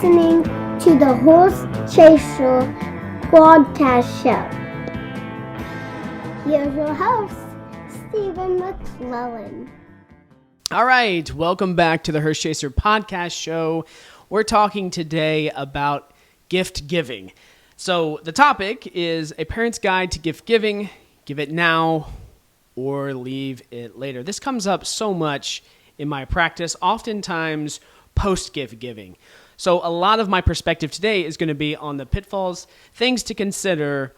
listening to the Hearse Chaser broadcast show. Here's your host, Stephen McClellan. All right, welcome back to the Hearse Chaser podcast show. We're talking today about gift giving. So the topic is a parent's guide to gift giving. Give it now or leave it later. This comes up so much in my practice, oftentimes post-gift giving. So a lot of my perspective today is going to be on the pitfalls, things to consider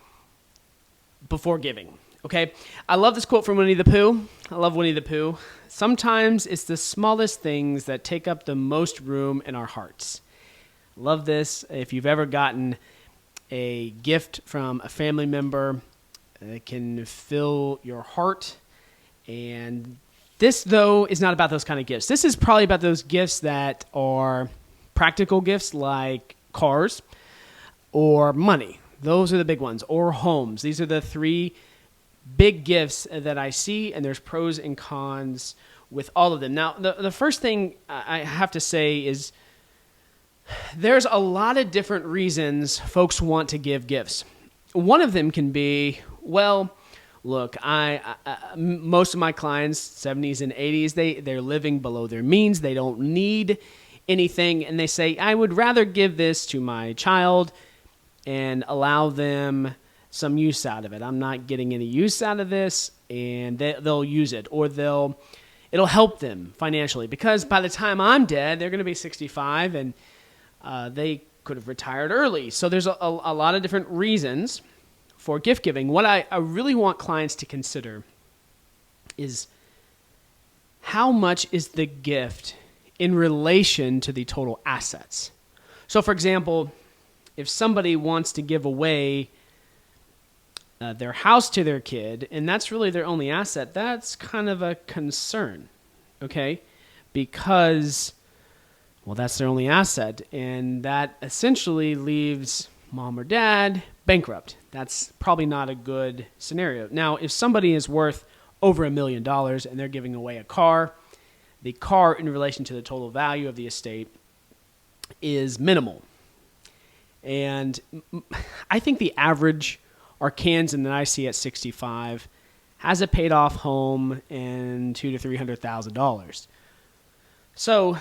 before giving. Okay, I love this quote from Winnie the Pooh. I love Winnie the Pooh. Sometimes it's the smallest things that take up the most room in our hearts. Love this. If you've ever gotten a gift from a family member, it can fill your heart. And this, though, is not about those kind of gifts. This is probably about those gifts that are practical gifts like cars or money. Those are the big ones. Or homes. These are the three big gifts that I see, and there's pros and cons with all of them. Now, the first thing I have to say is there's a lot of different reasons folks want to give gifts. One of them can be, well, look, most of my clients, 70s and 80s, they're living below their means. They don't need anything, and they say, I would rather give this to my child and allow them some use out of it. I'm not getting any use out of this, and they'll use it, or it'll help them financially, because by the time I'm dead, they're going to be 65, and they could have retired early. So there's a lot of different reasons for gift giving. What I really want clients to consider is how much is the gift in relation to the total assets. So for example, if somebody wants to give away their house to their kid, and that's really their only asset, that's kind of a concern, okay? Because, well, that's their only asset, and that essentially leaves mom or dad bankrupt. That's probably not a good scenario. Now, if somebody is worth over $1 million and they're giving away a car, the car in relation to the total value of the estate is minimal. And I think the average Arkansan that I see at 65 has a paid off home and $200,000 to $300,000. So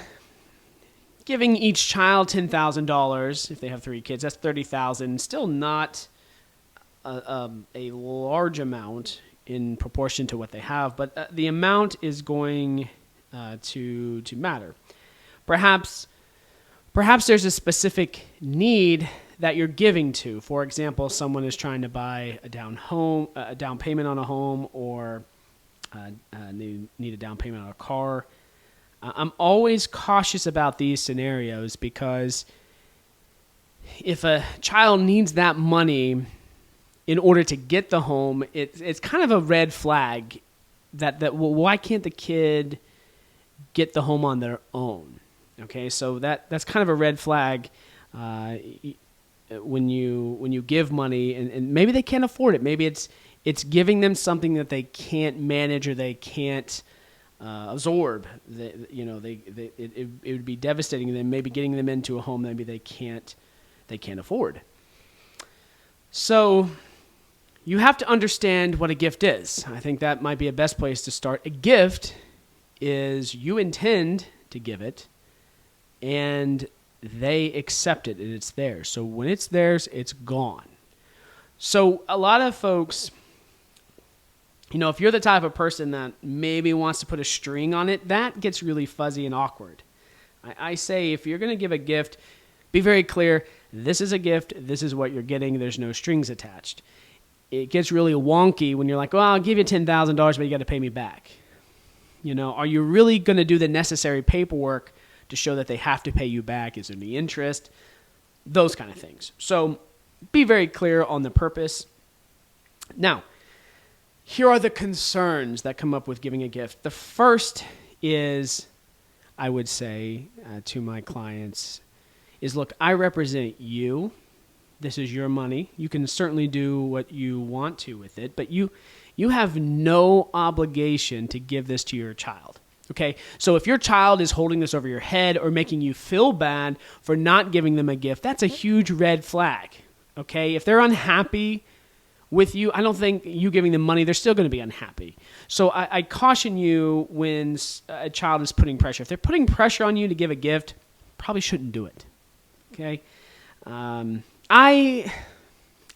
giving each child $10,000, if they have 3 kids, that's $30,000. Still not a large amount in proportion to what they have, but the amount is going to matter. Perhaps there's a specific need that you're giving to. For example, someone is trying to buy a down payment on a home, or they need a down payment on a car. I'm always cautious about these scenarios, because if a child needs that money in order to get the home, it's kind of a red flag that well, why can't the kid get the home on their own? Okay, so that's kind of a red flag when you give money, and maybe they can't afford it. Maybe it's giving them something that they can't manage or they can't absorb. It would be devastating to them. Maybe getting them into a home maybe they can't afford. So you have to understand what a gift is. I think that might be a best place to start. A gift is you intend to give it, and they accept it, and it's theirs. So when it's theirs, it's gone. So a lot of folks, if you're the type of person that maybe wants to put a string on it, that gets really fuzzy and awkward. I say, if you're going to give a gift, be very clear. This is a gift. This is what you're getting. There's no strings attached. It gets really wonky when you're like, well, I'll give you $10,000, but you got to pay me back. Are you really going to do the necessary paperwork to show that they have to pay you back? Is there any interest? Those kind of things. So be very clear on the purpose. Now, here are the concerns that come up with giving a gift. The first is, I would say to my clients, is look, I represent you. This is your money. You can certainly do what you want to with it, but you have no obligation to give this to your child. Okay, so if your child is holding this over your head or making you feel bad for not giving them a gift, that's a huge red flag. Okay, if they're unhappy with you, I don't think you giving them money, they're still going to be unhappy. So I caution you when a child is putting pressure. If they're putting pressure on you to give a gift, probably shouldn't do it. Okay, I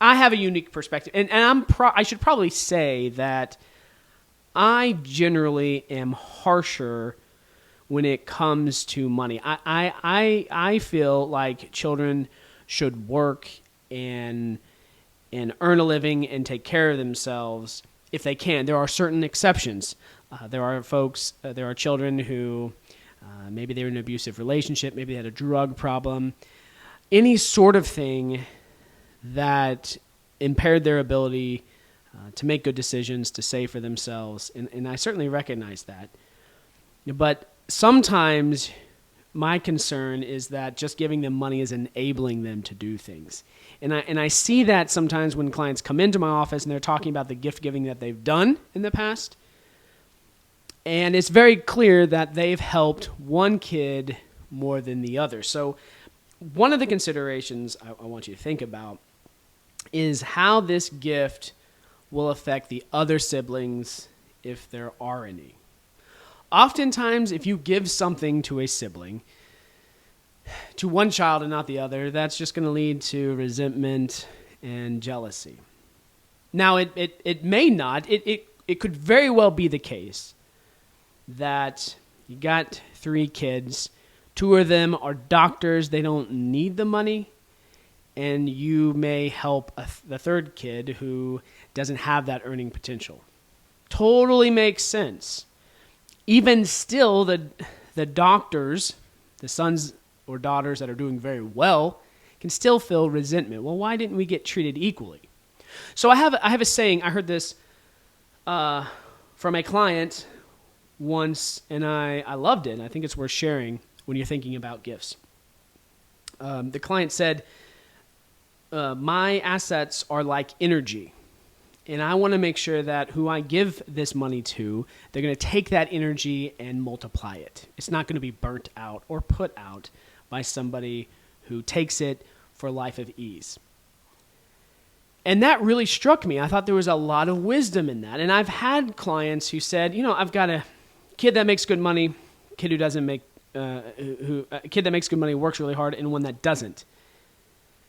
have a unique perspective, and I should probably say that I generally am harsher when it comes to money. I feel like children should work and earn a living and take care of themselves if they can. There are certain exceptions. There are children who maybe they were in an abusive relationship, maybe they had a drug problem, any sort of thing that impaired their ability to make good decisions, to save for themselves, and I certainly recognize that. But sometimes my concern is that just giving them money is enabling them to do things. And I see that sometimes when clients come into my office and they're talking about the gift giving that they've done in the past. And it's very clear that they've helped one kid more than the other. So one of the considerations I want you to think about is how this gift will affect the other siblings if there are any. Oftentimes, if you give something to a sibling, to one child and not the other, that's just going to lead to resentment and jealousy. Now, it may not. It could very well be the case that you got 3 kids, 2 of them are doctors, they don't need the money, and you may help the 3rd kid who doesn't have that earning potential. Totally makes sense. Even still, the doctors, the sons or daughters that are doing very well, can still feel resentment. Well, why didn't we get treated equally? So I have a saying. I heard this from a client once, and I loved it. And I think it's worth sharing when you're thinking about gifts. The client said, my assets are like energy. And I want to make sure that who I give this money to, they're going to take that energy and multiply it. It's not going to be burnt out or put out by somebody who takes it for a life of ease. And that really struck me. I thought there was a lot of wisdom in that. And I've had clients who said, I've got a kid that makes good money, kid who doesn't make, a kid that makes good money works really hard, and one that doesn't.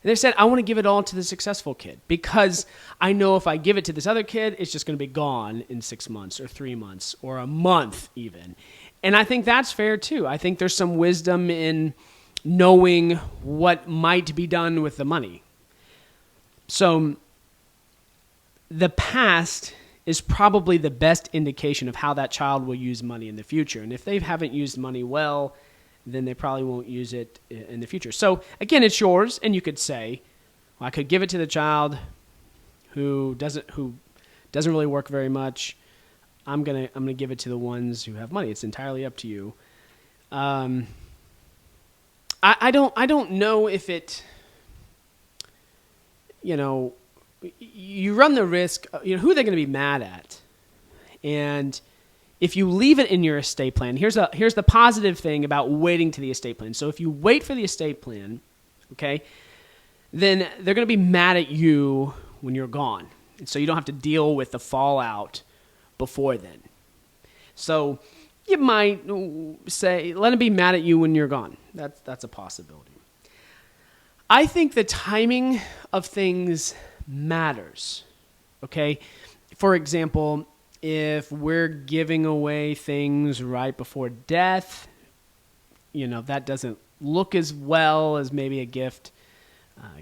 And they said, I want to give it all to the successful kid because I know if I give it to this other kid, it's just going to be gone in 6 months or 3 months or a month even. And I think that's fair too. I think there's some wisdom in knowing what might be done with the money. So the past is probably the best indication of how that child will use money in the future. And if they haven't used money well, then they probably won't use it in the future. So again, it's yours, and you could say, well, I could give it to the child who doesn't really work very much. I'm gonna give it to the ones who have money. It's entirely up to you. I don't know if it, you run the risk, who are they going to be mad at? And if you leave it in your estate plan, here's the positive thing about waiting to the estate plan. So if you wait for the estate plan, okay, then they're going to be mad at you when you're gone. And so you don't have to deal with the fallout before then. So you might say, let them be mad at you when you're gone. That's a possibility. I think the timing of things matters, okay? For example, if we're giving away things right before death, that doesn't look as well as maybe a gift.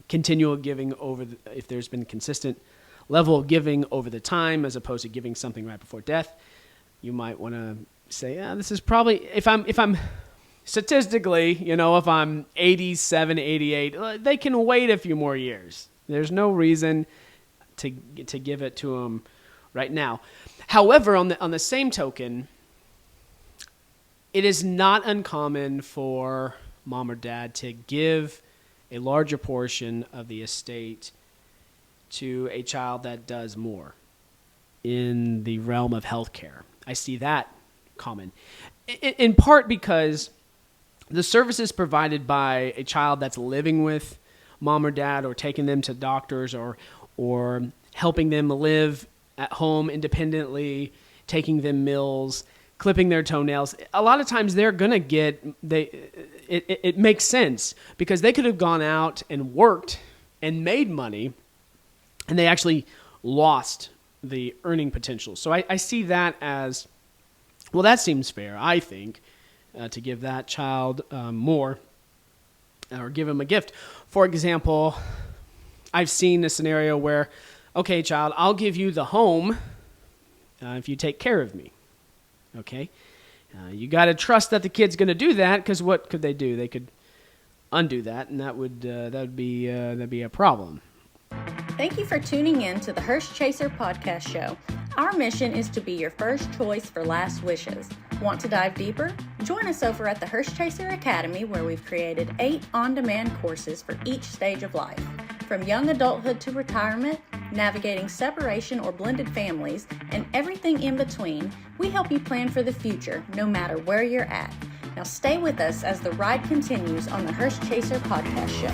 Continual giving if there's been consistent level of giving over the time as opposed to giving something right before death, you might want to say, this is probably, if I'm statistically, if I'm 87, 88, they can wait a few more years. There's no reason to give it to them right now. However, on the same token, it is not uncommon for mom or dad to give a larger portion of the estate to a child that does more in the realm of healthcare. I see that common. in part because the services provided by a child that's living with mom or dad, or taking them to doctors, or helping them live at home independently, taking them meals, clipping their toenails, a lot of times they're going to get, it makes sense because they could have gone out and worked and made money, and they actually lost the earning potential. So I see that as, well, that seems fair, I think, to give that child more, or give him a gift. For example, I've seen a scenario where, okay, child, I'll give you the home if you take care of me. Okay? You got to trust that the kid's going to do that, because what could they do? They could undo that, and that would be a problem. Thank you for tuning in to the Hearse Chaser podcast show. Our mission is to be your first choice for last wishes. Want to dive deeper? Join us over at the Hearse Chaser Academy, where we've created 8 on-demand courses for each stage of life. From young adulthood to retirement, navigating separation or blended families, and everything in between, we help you plan for the future, no matter where you're at. Now stay with us as the ride continues on the Hearse Chaser podcast show.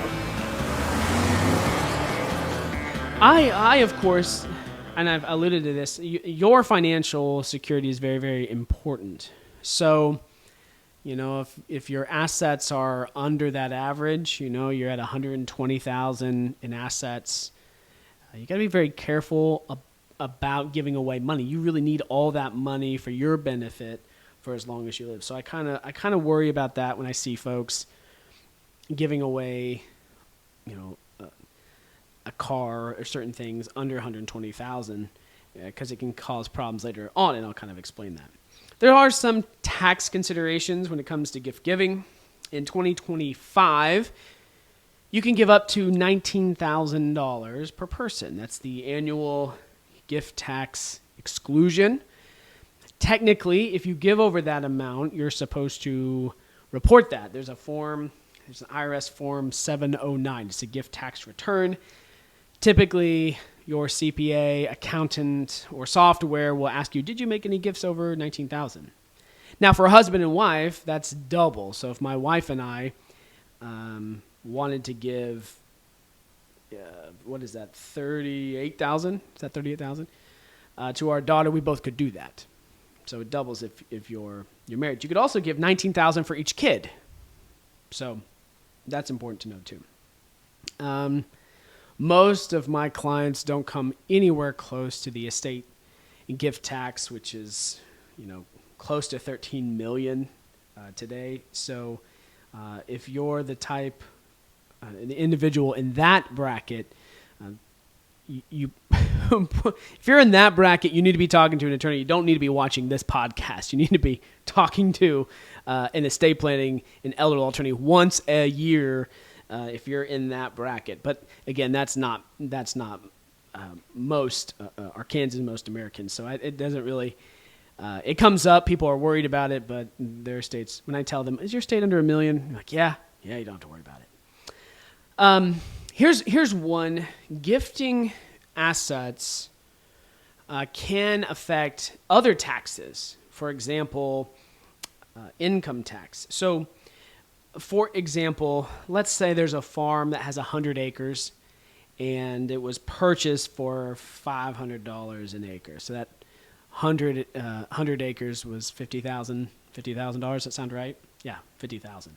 I of course, and I've alluded to this, your financial security is very, very important. So, if your assets are under that average, you're at $120,000 in assets, you got to be very careful about giving away money. You really need all that money for your benefit for as long as you live. So I kind of worry about that when I see folks giving away, a car or certain things under $120,000, because it can cause problems later on, and I'll kind of explain that. There are some tax considerations when it comes to gift giving. In 2025, you can give up to $19,000 per person. That's the annual gift tax exclusion. Technically, if you give over that amount, you're supposed to report that. There's an IRS form 709. It's a gift tax return. Typically, your CPA, accountant, or software will ask you, did you make any gifts over $19,000? Now, for a husband and wife, that's double. So if my wife and I wanted to give, what is that, $38,000? Is that $38,000? To our daughter, we both could do that. So it doubles if you're married. You could also give $19,000 for each kid. So that's important to know too. Most of my clients don't come anywhere close to the estate gift tax, which is, close to $13 million today. So if you're the type, an individual in that bracket, you if you're in that bracket, you need to be talking to an attorney. You don't need to be watching this podcast. You need to be talking to an estate planning and elder attorney once a year. If you're in that bracket. But again, that's not most Arkansans, most Americans. So it doesn't really, it comes up, people are worried about it, but their states, when I tell them, is your state under $1 million? They're like, yeah, you don't have to worry about it. Here's one. Gifting assets can affect other taxes. For example, income tax. So, for example, let's say there's a farm that has 100 acres and it was purchased for $500 an acre. So that 100 acres was $50,000. Does that sound right? Yeah, $50,000.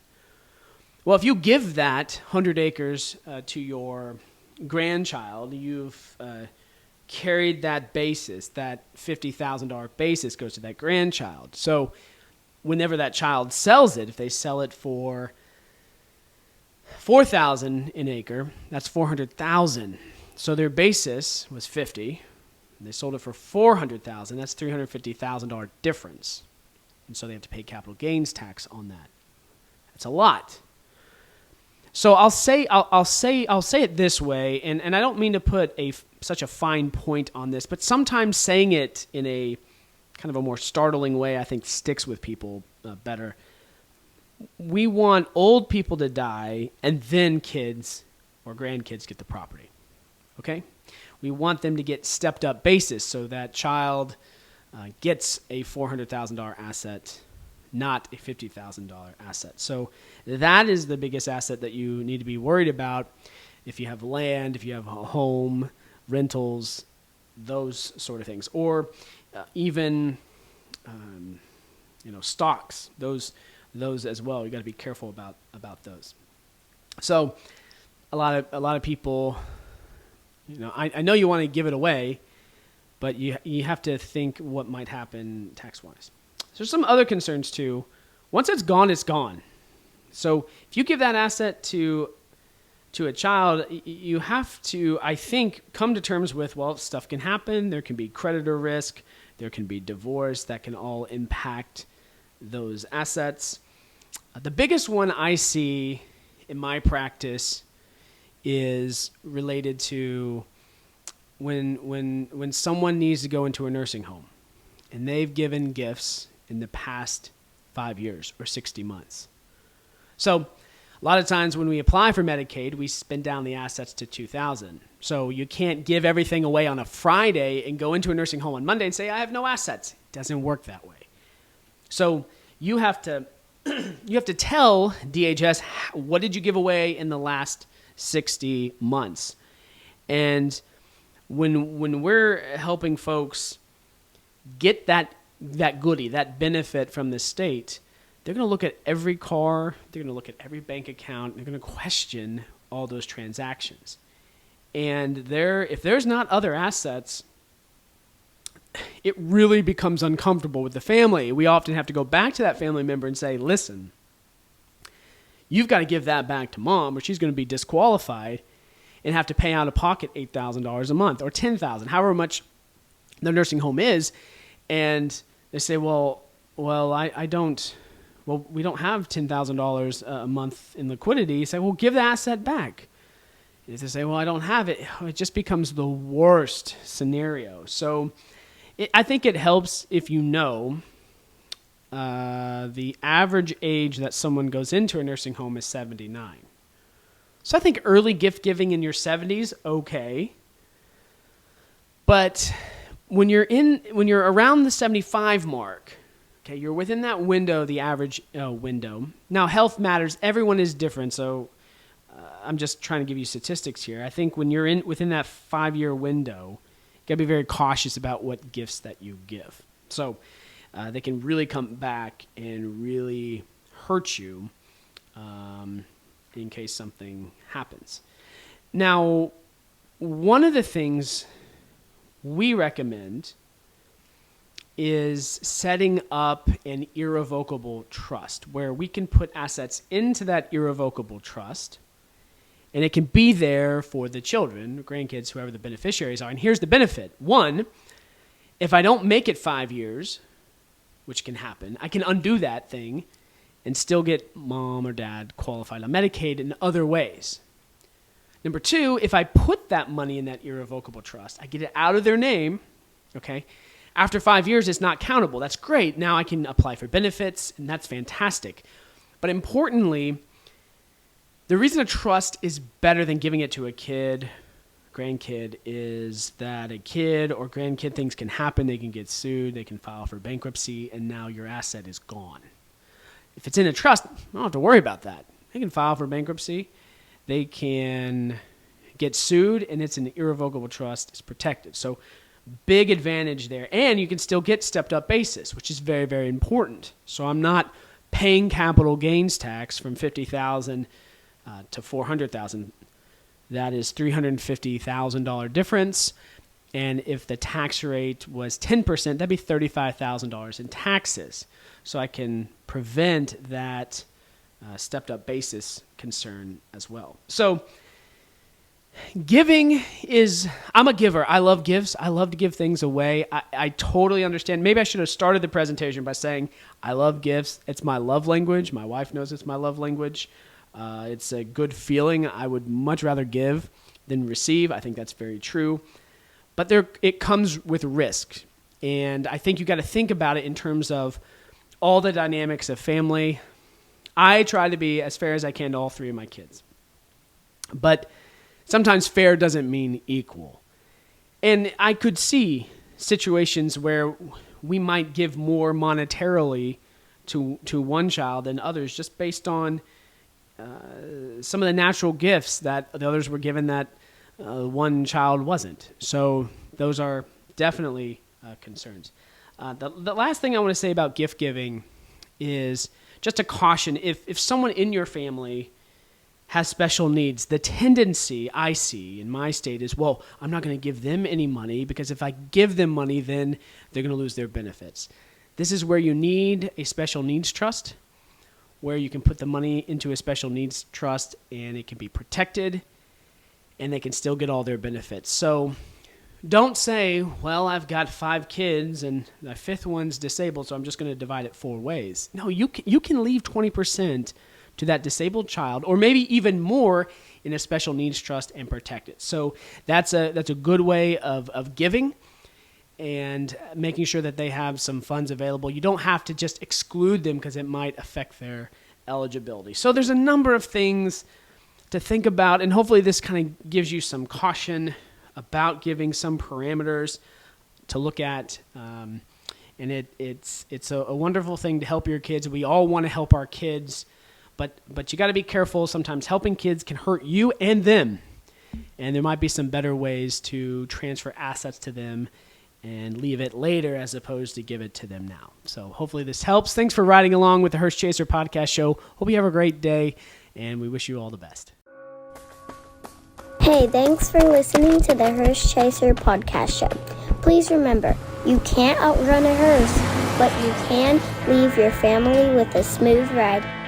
Well, if you give that 100 acres to your grandchild, you've carried that basis, that $50,000 basis goes to that grandchild. So whenever that child sells it, if they sell it for $4,000 an acre, that's $400,000. So their basis was $50,000. They sold it for $400,000. That's $350,000 difference, and so they have to pay capital gains tax on that. That's a lot. So I'll say it this way, and I don't mean to put such a fine point on this, but sometimes saying it in a kind of a more startling way, I think, sticks with people better. We want old people to die, and then kids or grandkids get the property. Okay? We want them to get stepped up basis, so that child gets a $400,000 asset not a $50,000 asset. So that is the biggest asset that you need to be worried about if you have land, if you have a home, rentals, those sort of things, or even stocks. Those as well. You got to be careful about those. So a lot of people, I know you want to give it away, but you have to think what might happen tax-wise. There's some other concerns too. Once it's gone, it's gone. So if you give that asset to a child, you have to, I think, come to terms with, well, stuff can happen. There can be creditor risk. There can be divorce. That can all impact those assets. The biggest one I see in my practice is related to when someone needs to go into a nursing home and they've given gifts in the past 5 years or 60 months. So a lot of times when we apply for Medicaid, we spend down the assets to $2,000. So you can't give everything away on a Friday and go into a nursing home on Monday and say, I have no assets. It doesn't work that way. So you have to tell DHS, what did you give away in the last 60 months? And when we're helping folks get that goodie, that benefit from the state, they're going to look at every car, they're going to look at every bank account, they're going to question all those transactions. And if there's not other assets, it really becomes uncomfortable with the family. We often have to go back to that family member and say, listen, you've got to give that back to mom or she's going to be disqualified and have to pay out of pocket $8,000 a month or $10,000, however much the nursing home is. And they say, well, we don't have $10,000 a month in liquidity. You say, well, give the asset back. If they say, well, I don't have it, it just becomes the worst scenario. So I think it helps if you know the average age that someone goes into a nursing home is 79. So I think early gift giving in your 70s, okay. But when you're around the 75 mark, okay, you're within that window, the average window. Now, health matters. Everyone is different, so I'm just trying to give you statistics here. I think when you're within that 5-year window, you got to be very cautious about what gifts that you give. So they can really come back and really hurt you in case something happens. Now, one of the things we recommend is setting up an irrevocable trust where we can put assets into that irrevocable trust and it can be there for the children, grandkids, whoever the beneficiaries are. And here's the benefit. One, if I don't make it 5 years, which can happen, I can undo that thing and still get mom or dad qualified on Medicaid in other ways. Number two, if I put that money in that irrevocable trust, I get it out of their name, okay? After 5 years, it's not countable. That's great. Now I can apply for benefits, and that's fantastic. But importantly, the reason a trust is better than giving it to a kid, grandkid, is that a kid or grandkid, things can happen. They can get sued. They can file for bankruptcy, and now your asset is gone. If it's in a trust, I don't have to worry about that. They can file for bankruptcy. They can get sued, and it's an irrevocable trust. It's protected. So big advantage there. And you can still get stepped up basis, which is very, very important. So I'm not paying capital gains tax from $50,000 to $400,000. That is $350,000 difference. And if the tax rate was 10%, that'd be $35,000 in taxes. So I can prevent that stepped up basis concern as well. So giving I'm a giver. I love gifts. I love to give things away. I totally understand. Maybe I should have started the presentation by saying I love gifts. It's my love language. My wife knows it's my love language. It's a good feeling. I would much rather give than receive. I think that's very true. But it comes with risk. And I think you got to think about it in terms of all the dynamics of family. I try to be as fair as I can to all three of my kids. But sometimes fair doesn't mean equal. And I could see situations where we might give more monetarily to one child than others, just based on some of the natural gifts that the others were given that one child wasn't. So those are definitely concerns. The last thing I want to say about gift giving is just a caution. If someone in your family has special needs, the tendency I see in my state is, well, I'm not going to give them any money because if I give them money, then they're going to lose their benefits. This is where you need a special needs trust, where you can put the money into a special needs trust and it can be protected and they can still get all their benefits. So don't say, well, I've got 5 kids and the 5th one's disabled, so I'm just going to divide it 4 ways. No, you can leave 20% to that disabled child, or maybe even more in a special needs trust and protect it. So that's a good way of giving and making sure that they have some funds available. You don't have to just exclude them because it might affect their eligibility. So there's a number of things to think about, and hopefully this kind of gives you some caution about giving, some parameters to look at. And it's a wonderful thing to help your kids. We all want to help our kids, but you got to be careful. Sometimes helping kids can hurt you and them, and there might be some better ways to transfer assets to them and leave it later as opposed to give it to them now. So hopefully this helps. Thanks for riding along with the Hearse Chaser podcast show. Hope you have a great day, and we wish you all the best. Hey, thanks for listening to the Hearse Chaser podcast show. Please remember, you can't outrun a hearse, but you can leave your family with a smooth ride.